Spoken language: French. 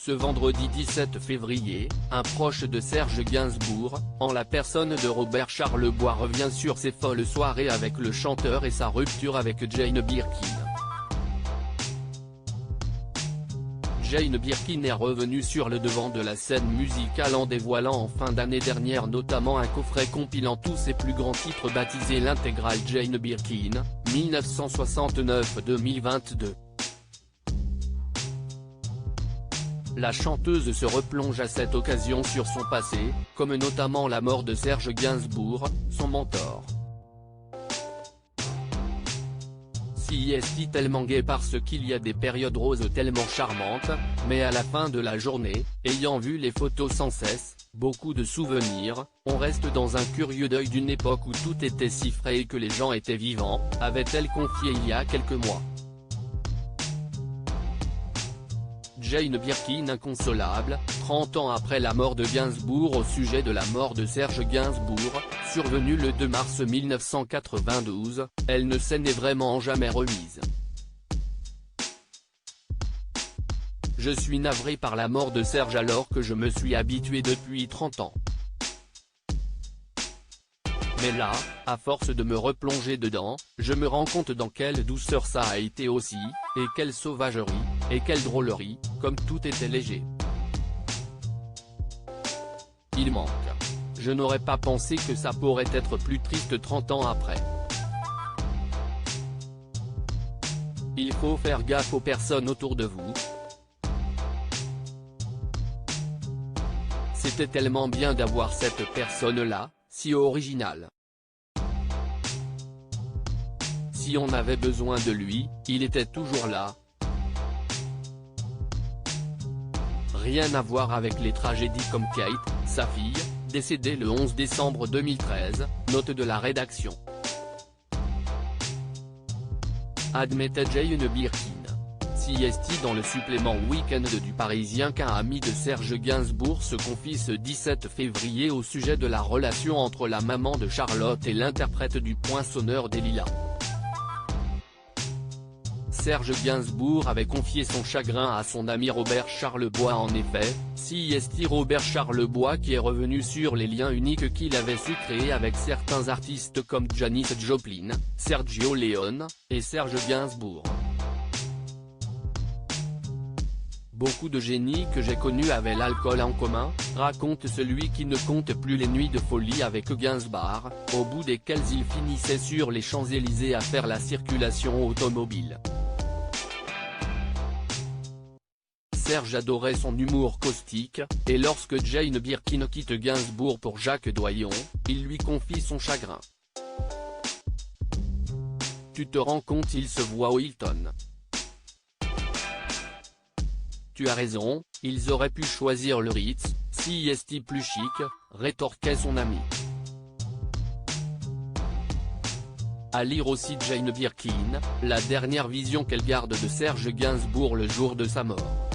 Ce vendredi 17 février, un proche de Serge Gainsbourg, en la personne de Robert Charlebois, revient sur ses folles soirées avec le chanteur et sa rupture avec Jane Birkin. Jane Birkin est revenue sur le devant de la scène musicale en dévoilant en fin d'année dernière notamment un coffret compilant tous ses plus grands titres baptisé l'intégrale Jane Birkin, 1969-2022. La chanteuse se replonge à cette occasion sur son passé, comme notamment la mort de Serge Gainsbourg, son mentor. Si est tellement gai parce qu'il y a des périodes roses tellement charmantes, mais à la fin de la journée, ayant vu les photos sans cesse, beaucoup de souvenirs, on reste dans un curieux deuil d'une époque où tout était si frais et que les gens étaient vivants, avait-elle confié il y a quelques mois. Jane Birkin inconsolable, 30 ans après la mort de Gainsbourg. Au sujet de la mort de Serge Gainsbourg, survenue le 2 mars 1992, elle ne s'en est vraiment jamais remise. Je suis navrée par la mort de Serge alors que je me suis habituée depuis 30 ans. Mais là, à force de me replonger dedans, je me rends compte dans quelle douceur ça a été aussi, et quelle sauvagerie, et quelle drôlerie, comme tout était léger. Il manque. Je n'aurais pas pensé que ça pourrait être plus triste 30 ans après. Il faut faire gaffe aux personnes autour de vous. C'était tellement bien d'avoir cette personne-là, si originale. Si on avait besoin de lui, il était toujours là. Rien à voir avec les tragédies comme Kate, sa fille, décédée le 11 décembre 2013, note de la rédaction. Admettait Jane Birkin. CST dans le supplément Week-end du Parisien qu'un ami de Serge Gainsbourg se confie ce 17 février au sujet de la relation entre la maman de Charlotte et l'interprète du Poinçonneur des Lilas. Serge Gainsbourg avait confié son chagrin à son ami Robert Charlebois. En effet, CST Robert Charlebois qui est revenu sur les liens uniques qu'il avait su créer avec certains artistes comme Janis Joplin, Sergio Leone, et Serge Gainsbourg. Beaucoup de génies que j'ai connus avaient l'alcool en commun, raconte celui qui ne compte plus les nuits de folie avec Gainsbourg, au bout desquelles il finissait sur les Champs-Élysées à faire la circulation automobile. Serge adorait son humour caustique, et lorsque Jane Birkin quitte Gainsbourg pour Jacques Doyon, il lui confie son chagrin. Tu te rends compte, il se voit au Hilton. Tu as raison, ils auraient pu choisir le Ritz, CST plus chic, rétorquait son ami. À lire aussi Jane Birkin, la dernière vision qu'elle garde de Serge Gainsbourg le jour de sa mort.